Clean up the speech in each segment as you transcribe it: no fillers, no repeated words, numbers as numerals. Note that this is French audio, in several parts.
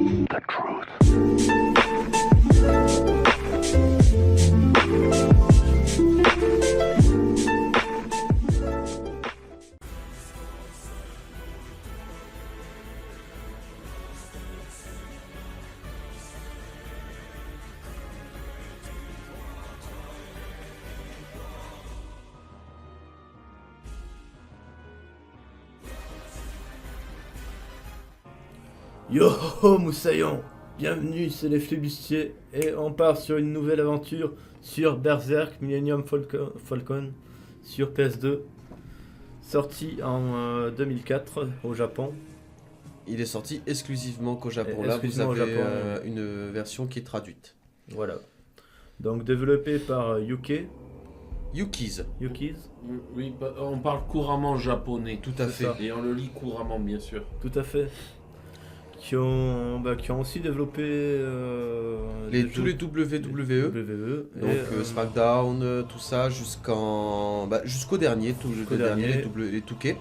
The truth. Yo Moussaillon, bienvenue, c'est les Flibustiers et on part sur une nouvelle aventure sur Berserk Millennium Falcon sur PS2, sorti en 2004 au Japon. Il est sorti exclusivement qu'au Japon. Et Là, vous exclusivement au avez Japon. une version qui est traduite. Voilà. Donc développé par Yuki. Yuki's. Oui, on parle couramment japonais. Tout à C'est fait. ça. Et on le lit couramment, bien sûr. Tout à fait. Qui ont aussi développé Tous les WWE. WWE. Donc SmackDown, tout ça, jusqu'au dernier, Jusqu'au le dernier, dernier. les 2K.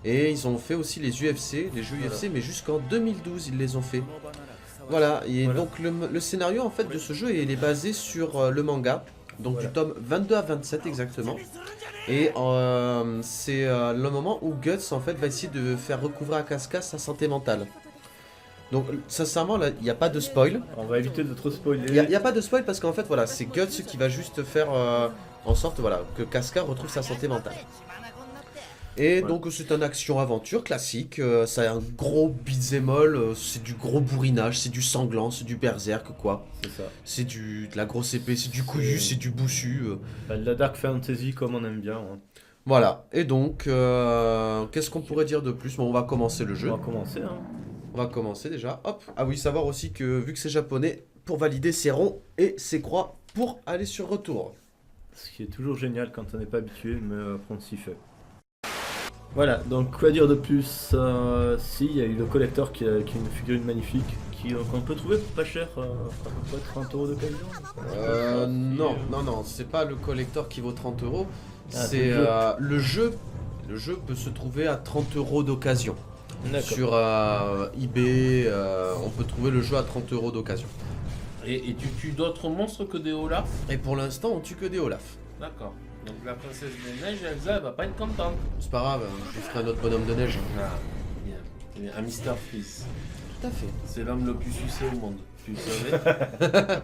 Et ils ont fait aussi les UFC, les jeux Voilà. UFC, mais jusqu'en 2012 ils les ont fait. Voilà, et Voilà. donc le scénario en fait de ce jeu il est basé sur le manga, donc Voilà. du tome 22 à 27 exactement. Et c'est le moment où Guts en fait va essayer de faire recouvrir à Casca sa santé mentale. Donc sincèrement là il n'y a pas de spoil. On va éviter de trop spoiler. Il n'y a pas de spoil parce qu'en fait voilà c'est Guts qui va juste faire en sorte voilà que Casca retrouve sa santé mentale. Et Ouais. donc c'est un action-aventure classique, c'est un gros beat'em all, c'est du gros bourrinage, c'est du sanglant, c'est du berserk quoi. C'est ça. C'est de la grosse épée, c'est du couillu, c'est du boussu. De la dark fantasy comme on aime bien. Hein. Voilà, et donc qu'est-ce qu'on pourrait dire de plus? Bon, on va commencer le jeu. On va commencer. Hein. On va commencer déjà. Hop. Ah oui, savoir aussi que vu que c'est japonais, pour valider c'est rond et c'est croix pour aller sur retour. Ce qui est toujours génial quand on n'est pas habitué, mais après on s'y fait. Voilà, donc quoi dire de plus si, il y a eu le collector qui est une figurine magnifique qu'on peut trouver pour pas cher, à peu près 30 € d'occasion. Non, c'est pas le collector qui vaut 30 €. Ah, C'est le jeu. le jeu peut se trouver à 30 € d'occasion. D'accord. Sur eBay, on peut trouver le jeu à 30 € d'occasion. Et tu tues d'autres monstres que des Olaf? Et pour l'instant, on tue que des Olaf. D'accord. Donc la princesse des neiges, Elsa, elle va pas être contente. C'est pas grave, je ferai un autre bonhomme de neige. Ah, bien. C'est bien. Un Mr. Freeze. Tout à fait. C'est l'homme le plus sucé au monde. Tu le savais?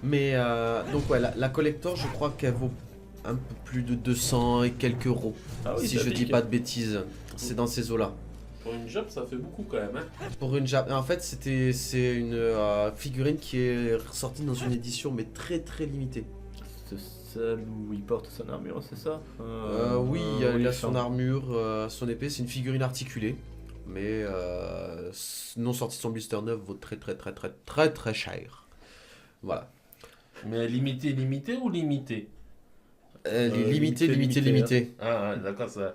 Mais donc ouais, la collector, je crois qu'elle vaut un peu plus de 200 et quelques euros. Ah oui, Si ça je dis pique. pas de bêtises, c'est dans ces eaux-là. Pour une job, ça fait beaucoup quand même. Hein. Pour une en fait, c'est une figurine qui est ressortie dans une édition mais très très limitée. C'est celle où il porte son armure, c'est ça Oui, il a son enfin, armure, son épée, c'est une figurine articulée, mais non sortie de son blister neuf vaut très très très très très très cher. Voilà. Mais limité ou limité? Elle est limitée, limité, limitée. Ah, ouais, d'accord, ça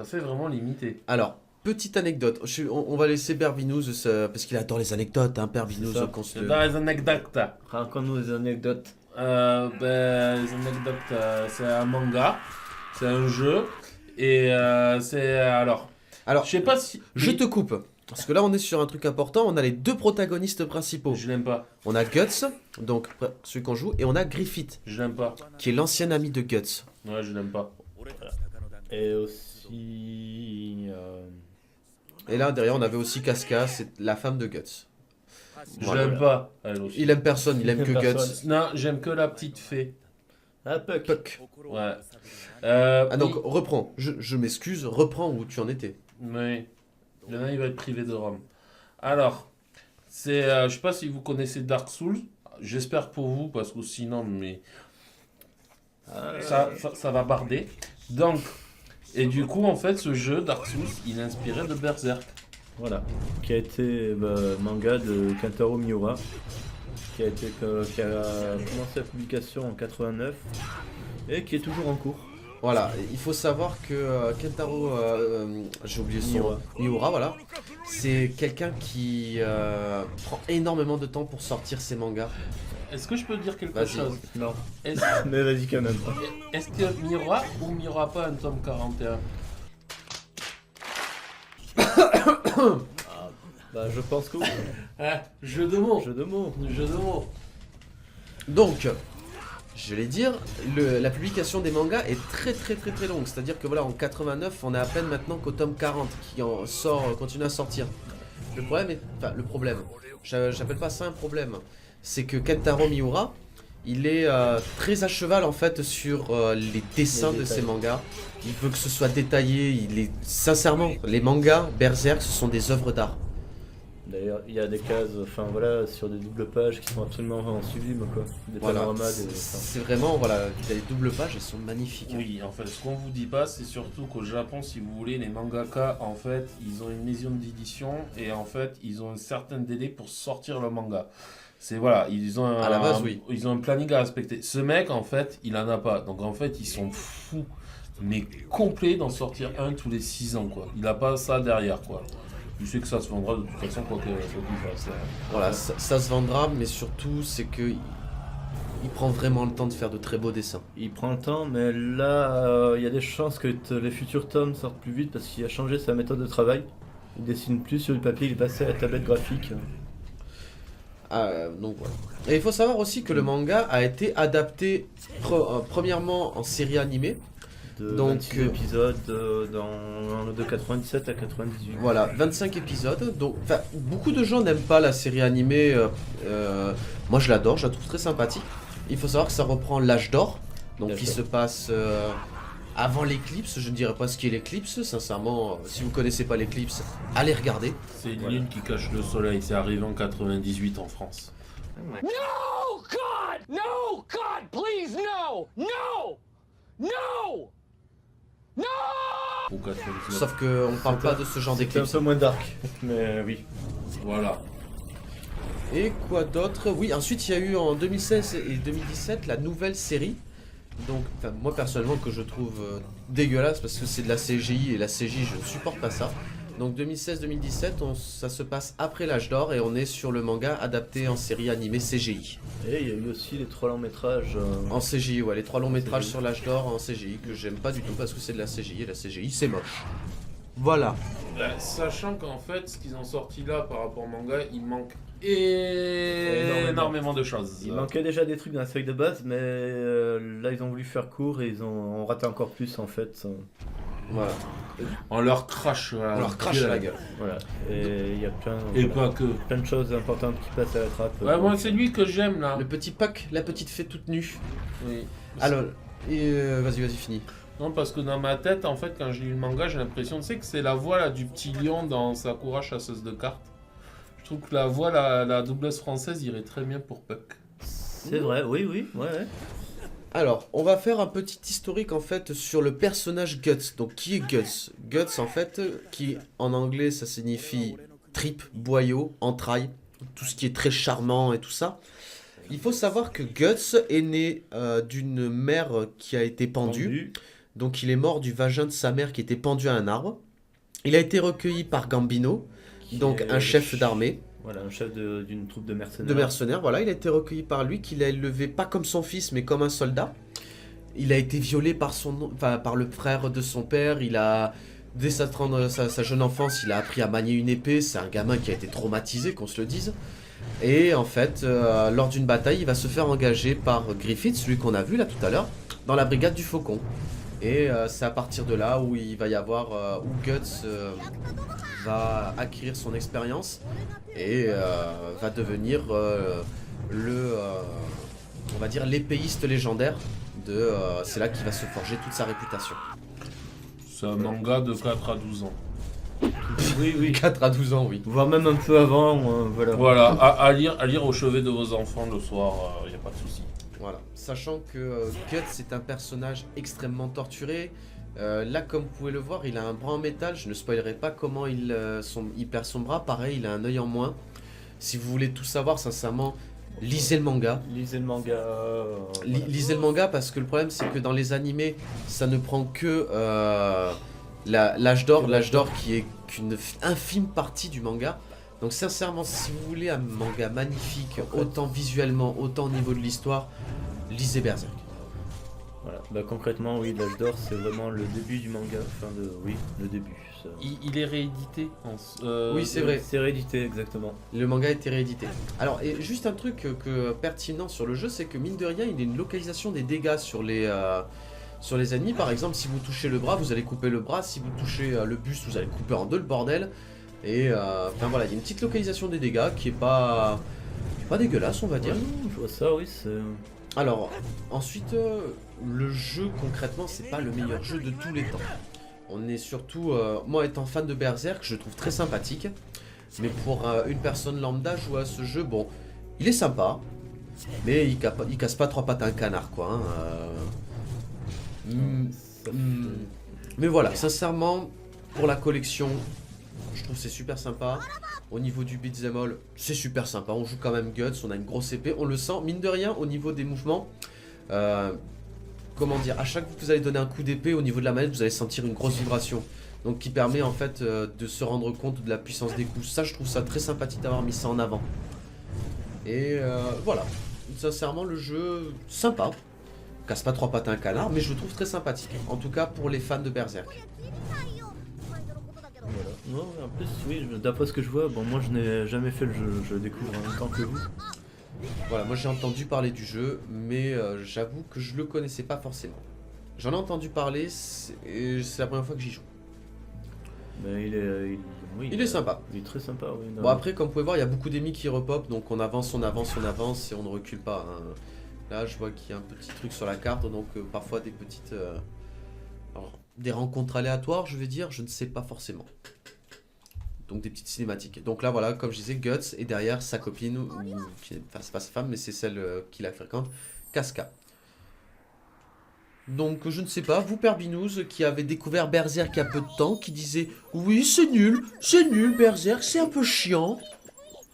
fait vraiment limité. Alors, petite anecdote, on va laisser Berbinouz, parce qu'il adore les anecdotes, hein, Berbinouz, C'est ça. qu'on se... Dans les anecdotes. Raconte-nous des anecdotes. Les anecdotes, c'est un manga, c'est un jeu, et c'est alors. Alors, Je sais pas si. je te coupe, parce que là on est sur un truc important, on a les deux protagonistes principaux. Je l'aime pas. On a Guts, donc celui qu'on joue, et on a Griffith, Je l'aime pas. qui est l'ancien ami de Guts. Ouais, je l'aime pas. Et aussi. Et là, derrière, on avait aussi Casca, c'est la femme de Guts. Je Voilà. l'aime pas. Elle aussi. Il aime personne, il aime que Personne. Guts. Non, j'aime que la petite fée. Ah, Puck. Puck. Ouais. Ah donc, reprends, je m'excuse, reprends où tu en étais. Oui. Il y en a, il va être privé de Rome. Alors, c'est. Je sais pas si vous connaissez Dark Souls. J'espère pour vous, parce que sinon, mais. Ça va barder. Donc. Et du coup, en fait, ce jeu, Dark Souls, il est inspiré de Berserk. Voilà. Qui a été manga de Kentaro Miura. Qui a commencé la publication en 89 et qui est toujours en cours. Voilà, il faut savoir que Kentaro, j'ai oublié son Miura. Miura, voilà, c'est quelqu'un qui prend énormément de temps pour sortir ses mangas. Est-ce que je peux dire quelque Vas-y. chose? Non. Est-ce Mais vas-y quand même. est-ce que Miura ou Miura pas un tome 41? Bah, je pense que oui. Jeu de mots. Jeu de mots. Jeu de mots. Donc, je vais dire, la publication des mangas est très longue. C'est-à-dire que voilà, en 89, on est à peine maintenant qu'au tome 40 qui en sort, continue à sortir. Le problème, j'appelle pas ça un problème, c'est que Kentaro Miura, il est très à cheval en fait sur les dessins de ses mangas. Il veut que ce soit détaillé. Sincèrement, les mangas Berserk, ce sont des œuvres d'art. D'ailleurs, il y a des cases, enfin voilà, sur des doubles pages qui sont absolument sublimes, quoi. Des panoramas, C'est vraiment, voilà, les doubles pages, elles sont magnifiques. Oui, en fait, ce qu'on vous dit pas, c'est surtout qu'au Japon, si vous voulez, les mangaka, en fait, ils ont une maison d'édition et en fait, ils ont un certain délai pour sortir le manga. C'est voilà, ils ont À la base, oui. Ils ont un planning à respecter. Ce mec, en fait, il en a pas. Donc en fait, ils sont fous, mais complets d'en sortir un tous les 6 ans, quoi. Il a pas ça derrière, quoi. Tu sais que ça se vendra de toute façon, quoi qu'il fasse. Voilà, ça se vendra, mais surtout, c'est que il prend vraiment le temps de faire de très beaux dessins. Il prend le temps, mais là, il y a des chances que les futurs tomes sortent plus vite parce qu'il a changé sa méthode de travail. Il dessine plus sur du papier, il est passé à la tablette graphique. Donc voilà. Et il faut savoir aussi que le manga a été adapté premièrement en série animée. Donc 26 épisodes de 97 à 98. Voilà, 25 épisodes. Donc, beaucoup de gens n'aiment pas la série animée. Moi, je l'adore, je la trouve très sympathique. Il faut savoir que ça reprend l'âge d'or, donc qui se passe avant l'éclipse. Je ne dirais pas ce qu'est l'éclipse. Sincèrement, si vous connaissez pas l'éclipse, allez regarder. C'est une lune qui cache le soleil. C'est arrivé en 98 en France. No, God! No, God, please, no! No! No! No! Ou 99. Sauf qu'on ne parle pas de ce genre C'est un d'éclipse. peu moins dark, mais oui. Voilà. Et quoi d'autre? Oui, ensuite il y a eu en 2016 et 2017 la nouvelle série. Donc, moi personnellement que je trouve dégueulasse parce que c'est de la CGI et la CGI je ne supporte pas ça. Donc 2016-2017, ça se passe après l'âge d'or et on est sur le manga adapté en série animée CGI. Et il y a eu aussi les 3 longs métrages. En CGI, ouais, les 3 longs métrages CGI. sur l'âge d'or en CGI que j'aime pas du tout parce que c'est de la CGI et la CGI c'est moche. Voilà. Sachant qu'en fait, ce qu'ils ont sorti là par rapport au manga, il manque énormément de choses. Il manquait déjà des trucs dans la série de base, mais là ils ont voulu faire court et ils ont raté encore plus en fait. Voilà. On leur crache On leur crache à la gueule. Voilà. Et il y a Et voilà, pas que. plein de choses importantes qui passent à la trappe. Ouais, moi c'est lui que j'aime là. Le petit Puck, la petite fée toute nue. Oui. Alors, vas-y, finis. Non, parce que dans ma tête, en fait, quand j'ai lu le manga, j'ai l'impression, tu sais, que c'est la voix là, du petit lion dans Sakura chasseuse de cartes. Je trouve que la voix, la doubleuse française irait très bien pour Puck. C'est vrai, oui, ouais. Alors, on va faire un petit historique en fait sur le personnage Guts. Donc, qui est Guts? Guts en fait, qui en anglais ça signifie tripe, boyau, entraille, tout ce qui est très charmant et tout ça. Il faut savoir que Guts est né d'une mère qui a été pendue. Donc, il est mort du vagin de sa mère qui était pendu à un arbre. Il a été recueilli par Gambino, donc un chef d'armée. Voilà, un chef d'une troupe de mercenaires. De mercenaires, voilà, il a été recueilli par lui, qu'il a élevé pas comme son fils, mais comme un soldat. Il a été violé par par le frère de son père. Il a, dès sa jeune enfance, il a appris à manier une épée. C'est un gamin qui a été traumatisé, qu'on se le dise. Et en fait, lors d'une bataille, il va se faire engager par Griffith, celui qu'on a vu là tout à l'heure, dans la brigade du Faucon. Et c'est à partir de là où il va y avoir, où Guts va acquérir son expérience et va devenir on va dire l'épéiste légendaire c'est là qu'il va se forger toute sa réputation. C'est un manga de 4 à 12 ans. Oui. 4 à 12 ans, oui. Voire même un peu avant, voilà. Voilà, à lire au chevet de vos enfants le soir, il n'y a pas de souci. Voilà, sachant que Guts est un personnage extrêmement torturé. Là, comme vous pouvez le voir, il a un bras en métal. Je ne spoilerai pas comment il perd son bras. Pareil, il a un œil en moins. Si vous voulez tout savoir, sincèrement, lisez le manga. Lisez le manga. Lisez le manga parce que le problème, c'est que dans les animés, ça ne prend que l'âge d'or. L'âge d'or qui est qu'une infime partie du manga. Donc sincèrement, si vous voulez un manga magnifique, autant visuellement, autant au niveau de l'histoire, lisez Berserk. Voilà. Bah concrètement, oui, l'âge d'or, c'est vraiment le début du manga. Oui, le début. Ça. Il est réédité. Oui, c'est vrai. C'est réédité, exactement. Le manga a été réédité. Alors, et juste un truc pertinent sur le jeu, c'est que mine de rien, il y a une localisation des dégâts sur les ennemis. Par exemple, si vous touchez le bras, vous allez couper le bras. Si vous touchez le buste, vous allez couper en deux le bordel. Et enfin voilà, il y a une petite localisation des dégâts qui est pas dégueulasse, on va dire. Ouais, non, je vois ça, oui, c'est... Alors, ensuite, le jeu, concrètement, c'est pas le meilleur jeu de tous les temps. On est surtout... moi, étant fan de Berserk, je le trouve très sympathique. Mais pour une personne lambda jouer à ce jeu, bon, il est sympa. Mais il casse pas trois pattes à un canard, quoi. Mais voilà, sincèrement, pour la collection, je trouve c'est super sympa. Au niveau du beat'em all, c'est super sympa. On joue quand même Guts, on a une grosse épée, on le sent. Mine de rien, au niveau des mouvements, comment dire, à chaque fois que vous allez donner un coup d'épée, au niveau de la manette, vous allez sentir une grosse vibration. Donc qui permet en fait de se rendre compte de la puissance des coups. Ça, je trouve ça très sympathique d'avoir mis ça en avant. Et voilà. Sincèrement, le jeu, sympa. Casse pas trois pattes à un canard, mais je le trouve très sympathique. En tout cas pour les fans de Berserk. Voilà. Non, en plus, oui, d'après ce que je vois, bon, moi je n'ai jamais fait le jeu, je le découvre en même temps que vous. Voilà, moi j'ai entendu parler du jeu, mais j'avoue que je le connaissais pas forcément. J'en ai entendu parler, et c'est la première fois que j'y joue. Mais Il est sympa. Il est très sympa, oui. Bon après, comme vous pouvez voir, il y a beaucoup d'ennemis qui repopent, donc on avance et on ne recule pas. Hein. Là, je vois qu'il y a un petit truc sur la carte, donc parfois des petites... alors, des rencontres aléatoires, je vais dire, je ne sais pas forcément. Donc des petites cinématiques. Donc là, voilà, comme je disais, Guts, et derrière sa copine, enfin c'est pas sa femme, mais c'est celle qui la fréquente, Casca. Donc je ne sais pas, vous Père Binous, qui avez découvert Berserk il y a peu de temps, qui disait « Oui, c'est nul, Berserk, c'est un peu chiant. »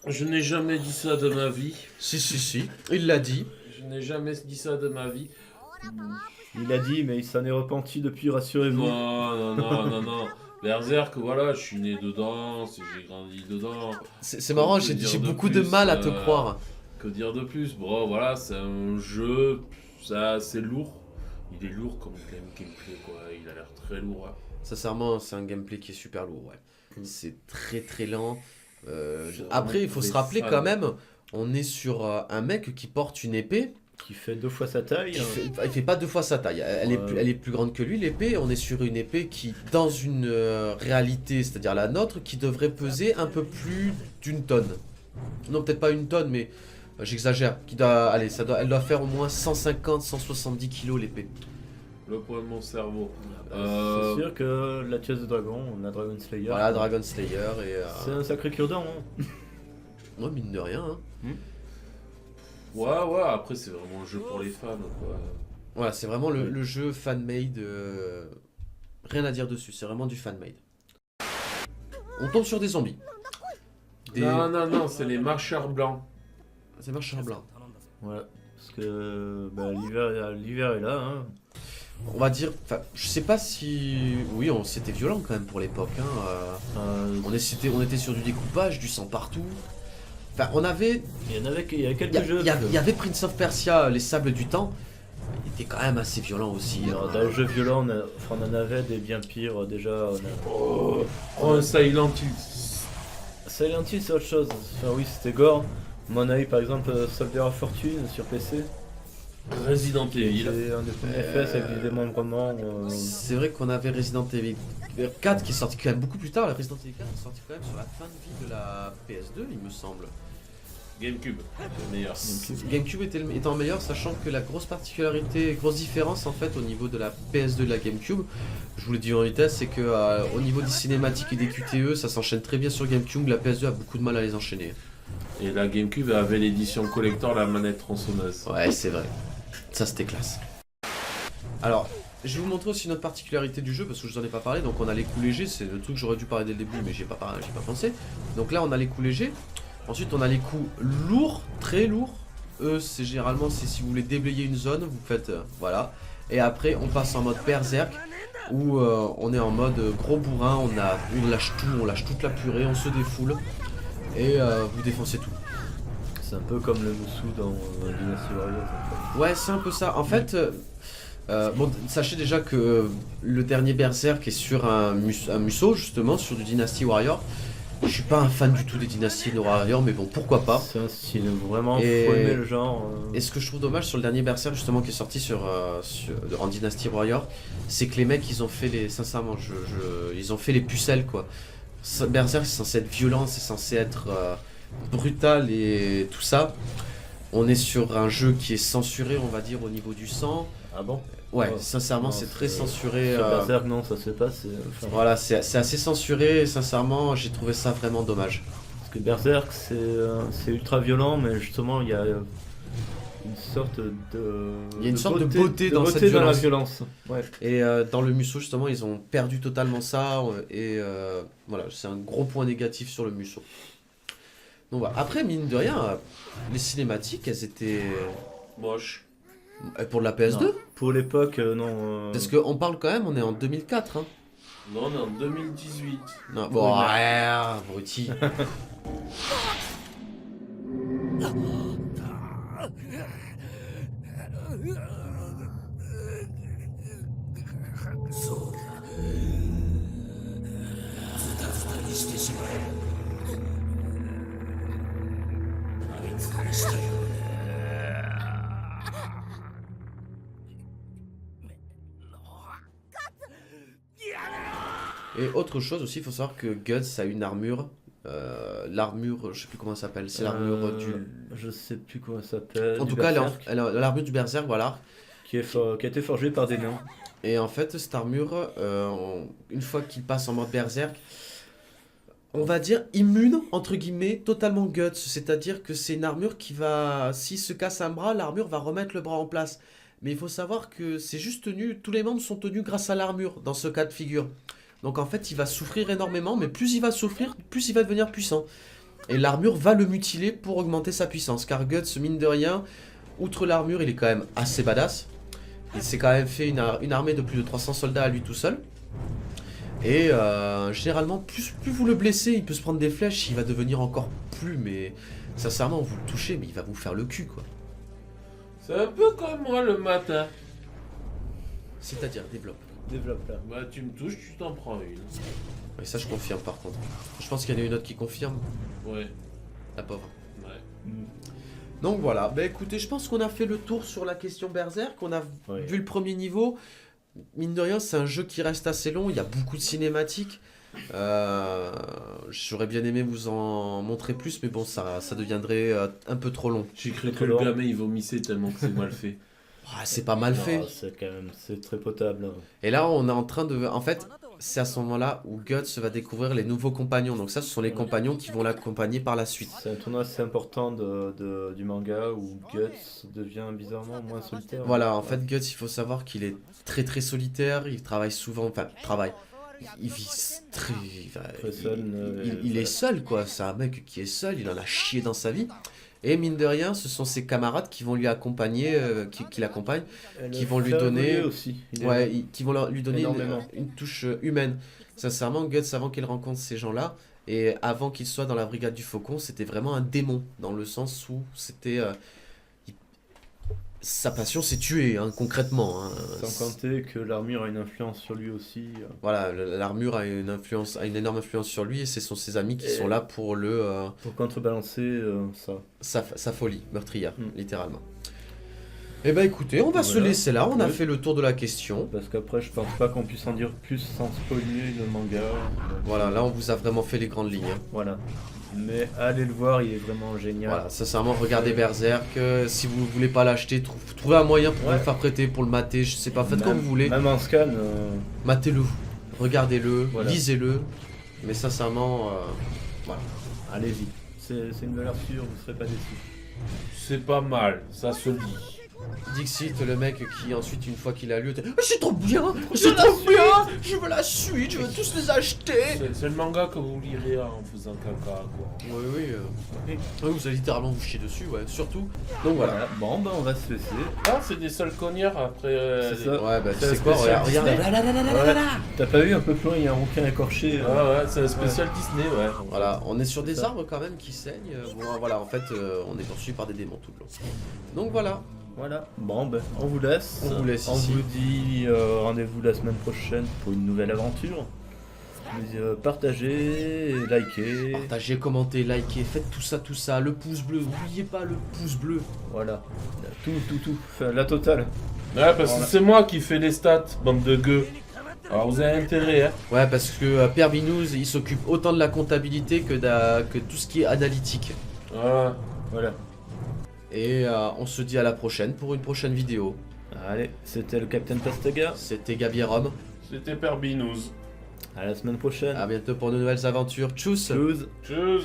Je n'ai jamais dit ça de ma vie. Si, il l'a dit. Je n'ai jamais dit ça de ma vie. Il a dit, mais il s'en est repenti depuis, rassurez-vous. Non. Berserk, voilà, je suis né dedans, j'ai grandi dedans. C'est marrant, j'ai beaucoup de mal à te croire. Que dire de plus? Bon, voilà, c'est un jeu, ça, c'est lourd. Il est lourd comme gameplay, quoi. Il a l'air très lourd. Ouais. Sincèrement, c'est un gameplay qui est super lourd, ouais. C'est très lent. Après, il faut se rappeler quand même, on est sur un mec qui porte une épée. Qui fait 2 fois sa taille. Il fait pas 2 fois sa taille. Elle est plus grande que lui, l'épée. On est sur une épée qui, dans une réalité, c'est-à-dire la nôtre, qui devrait peser un peu plus d'1 tonne. Non, peut-être pas 1 tonne, mais j'exagère. Elle doit faire au moins 150-170 kilos l'épée. Le poids de mon cerveau. C'est sûr que la tueuse de dragon, on a Dragon Slayer. Voilà, Dragon Slayer. C'est un sacré cure-dent. Hein. Ouais, mine de rien. Hein. Ouais, après c'est vraiment un jeu pour les fans, quoi. Voilà, c'est vraiment le jeu fan-made. Rien à dire dessus, c'est vraiment du fan-made. On tombe sur des zombies. Non, c'est les marcheurs blancs. C'est marcheurs blancs. Voilà, parce que l'hiver est là. Hein. On va dire, enfin, je sais pas si... Oui, c'était violent quand même pour l'époque. Hein. On était sur du découpage, du sang partout. Enfin, il y a quelques jeux. Il y avait Prince of Persia, les Sables du Temps. Il était quand même assez violent aussi. Alors, dans les jeux violents, on en avait des bien pires déjà. Un Silent Hill. Silent Hill, c'est autre chose. Enfin, oui, c'était gore. On a eu par exemple Soldier of Fortune sur PC. Resident Evil. C'est un des premiers FPS avec des démembrements. C'est vrai qu'on avait Resident Evil 4 qui est sorti quand même beaucoup plus tard. La Resident Evil 4 est sorti quand même sur la fin de vie de la PS2, il me semble. GameCube, c'est le meilleur. GameCube étant meilleur, sachant que la grosse particularité, grosse différence en fait au niveau de la PS2 de la GameCube, je vous le dis en vitesse, c'est que au niveau des cinématiques et des QTE, ça s'enchaîne très bien sur GameCube. La PS2 a beaucoup de mal à les enchaîner. Et la GameCube avait l'édition collector, la manette tronçonneuse. Ouais, c'est vrai. Ça, c'était classe. Alors, je vais vous montrer aussi une autre particularité du jeu, parce que je vous en ai pas parlé. Donc on a les coups légers, c'est le truc que j'aurais dû parler dès le début, mais j'ai pas pensé. Donc là, on a les coups légers. Ensuite, on a les coups lourds, très lourds. Eux, c'est généralement, si vous voulez déblayer une zone, vous faites... voilà. Et après, on passe en mode berserk, où on est en mode gros bourrin, on lâche tout, on lâche toute la purée, on se défoule. Et vous défoncez tout. C'est un peu comme le Musu dans Dynasty Warriors. Ouais, c'est un peu ça. En fait, Bon, sachez déjà que le dernier Berserk est sur un Musou, justement, sur du Dynasty Warrior. Je suis pas un fan du tout des Dynasty Warrior, mais bon, pourquoi pas. C'est un style vraiment, Et- faut aimer le genre. Et ce que je trouve dommage sur le dernier Berserk, justement, qui est sorti en Dynasty Warrior, c'est que les mecs, ils ont fait sincèrement, ils ont fait les pucelles, quoi. Berserk, c'est censé être violent, c'est censé être brutal et tout ça. On est sur un jeu qui est censuré, on va dire, au niveau du sang. Ah bon? Ouais, Oh, sincèrement, non, c'est très c'est- censuré. Sur Berserk, non, ça se fait pas. Voilà, c'est assez censuré et sincèrement, j'ai trouvé ça vraiment dommage. Parce que Berserk, c'est ultra violent, mais justement, il y a une sorte de. Il y a une sorte de beauté dans cette la violence. violence. Ouais. Et dans le Musou, justement, ils ont perdu totalement ça. Et voilà, c'est un gros point négatif sur le Musou. Donc voilà. Après, mine de rien, les cinématiques, elles étaient. Moche. Pour de la PS2. Non. Pour l'époque, non. Parce qu'on parle quand même, on est en 2004. Hein. Non, on est en 2018. Non, bon, Oui, ouais, abruti. Et autre chose aussi, il faut savoir que Guts a une armure. L'armure, je sais plus comment ça s'appelle, c'est l'armure du. Je sais plus comment ça s'appelle. En du tout cas, Berserk, l'armure du Berserk, voilà. qui a été forgée par des nains. Et en fait, cette armure, une fois qu'il passe en mode Berserk, on va dire immune, entre guillemets, totalement Guts. C'est-à-dire que c'est une armure qui va. S'il se casse un bras, l'armure va remettre le bras en place. Mais il faut savoir que c'est juste tenu, tous les membres sont tenus grâce à l'armure dans ce cas de figure. Donc en fait, il va souffrir énormément, mais plus il va souffrir, plus il va devenir puissant. Et l'armure va le mutiler pour augmenter sa puissance. Car Guts, mine de rien, outre l'armure, il est quand même assez badass. Il s'est quand même fait une armée de plus de 300 soldats à lui tout seul. Et généralement, plus vous le blessez, il peut se prendre des flèches, il va devenir encore plus, mais sincèrement, vous le touchez, mais il va vous faire le cul, quoi. C'est un peu comme moi le matin. C'est-à-dire, développe. Développe là. Bah, tu me touches, tu t'en prends une. Et ça, je confirme par contre. Je pense qu'il y en a une autre qui confirme, Ouais, la pauvre. ouais. Donc voilà, bah écoutez, je pense qu'on a fait le tour sur la question Berserk, on a Oui. vu le premier niveau. Mine de rien, c'est un jeu qui reste assez long, il y a beaucoup de cinématiques. J'aurais bien aimé vous en montrer plus, mais bon, ça deviendrait un peu trop long. J'ai cru que Trop le long. gamin il vomissait tellement que c'est mal fait. Ah, c'est pas mal fait. Non, c'est quand même, c'est très potable. hein. Et là, on est en train de... En fait, c'est à ce moment-là où Guts va découvrir les nouveaux compagnons. Donc ça, ce sont les compagnons qui vont l'accompagner par la suite. C'est un tournoi assez important du manga où Guts devient bizarrement moins solitaire. Voilà, en fait, Guts, il faut savoir qu'il est très très solitaire, il travaille souvent, enfin, il vit très... Très seul, il est seul, quoi. C'est un mec qui est seul, il en a chié dans sa vie. Et mine de rien, ce sont ses camarades qui vont lui accompagner, qui l'accompagnent, Et qui le vont lui frère donner- évolué aussi. Il est- ouais, qui vont lui donner Énormément. une touche humaine. Sincèrement, Guts, avant qu'il rencontre ces gens-là, et avant qu'il soit dans la brigade du Faucon, c'était vraiment un démon, dans le sens où c'était... sa passion, c'est tuer, hein, concrètement. Hein. Sans compter que l'armure a une influence sur lui aussi. Voilà, l'armure a une énorme influence sur lui, et ce sont ses amis qui Et- sont là pour Pour contrebalancer ça. sa folie meurtrière, Mm. littéralement. Eh ben écoutez, on va se Voilà. laisser là, on a Oui. fait le tour de la question. Parce qu'après, je pense pas qu'on puisse en dire plus sans spoiler le manga. Donc, Voilà, là on vous a vraiment fait les grandes lignes. Hein. Voilà. Mais allez le voir, il est vraiment génial. Voilà, sincèrement, regardez Berserk. Si vous voulez pas l'acheter, trouvez un moyen pour Ouais. le faire prêter, pour le mater, je sais pas, faites comme Même- vous voulez. Même en scan, Matez-le, regardez-le, Voilà. lisez-le. Mais sincèrement, voilà. allez-y. C'est une valeur sûre, vous serez pas déçus. C'est pas mal, ça se lit. Dixit, le mec qui ensuite, une fois qu'il a lu, c'est trop bien, c'est trop bien, je veux la suite, je veux tous les acheter. C'est le manga que vous lirez en faisant caca, quoi. Oui, oui. Oui, vous allez littéralement vous chier dessus, ouais, surtout. Donc voilà. Bon, ben on va se laisser. Ah, c'est des seuls cognards après. C'est ça. Ouais, bah tu C'est sais quoi, spécial regarde. Disney. Là. T'as pas vu un peu plus loin, il y a un rouquin écorché. Ouais, ouais, c'est un spécial Disney, ouais. Voilà, on est sur des ça. arbres quand même qui saignent. Bon, voilà, en fait, on est poursuivi par des démons tout le long. Donc voilà. Voilà. Bon, ben, on vous laisse. On vous laisse On ici. vous dit rendez-vous la semaine prochaine pour une nouvelle aventure. Mais, partagez, likez. Partagez, commentez, likez, faites tout ça, le pouce bleu, n'oubliez pas le pouce bleu. Voilà. Tout. Enfin, la totale. Ouais, parce que Voilà. c'est moi qui fais les stats, bande de gueux. Alors vous avez intérêt, hein. Ouais, parce que Père Binous, il s'occupe autant de la comptabilité que tout ce qui est analytique. Voilà. Voilà. Et on se dit à la prochaine pour une prochaine vidéo. Allez, c'était le Capitaine Pastaga. C'était Gabi et Rome. C'était Père Binous. À la semaine prochaine. À bientôt pour de nouvelles aventures. Tchuss. Tchuss. Tchuss.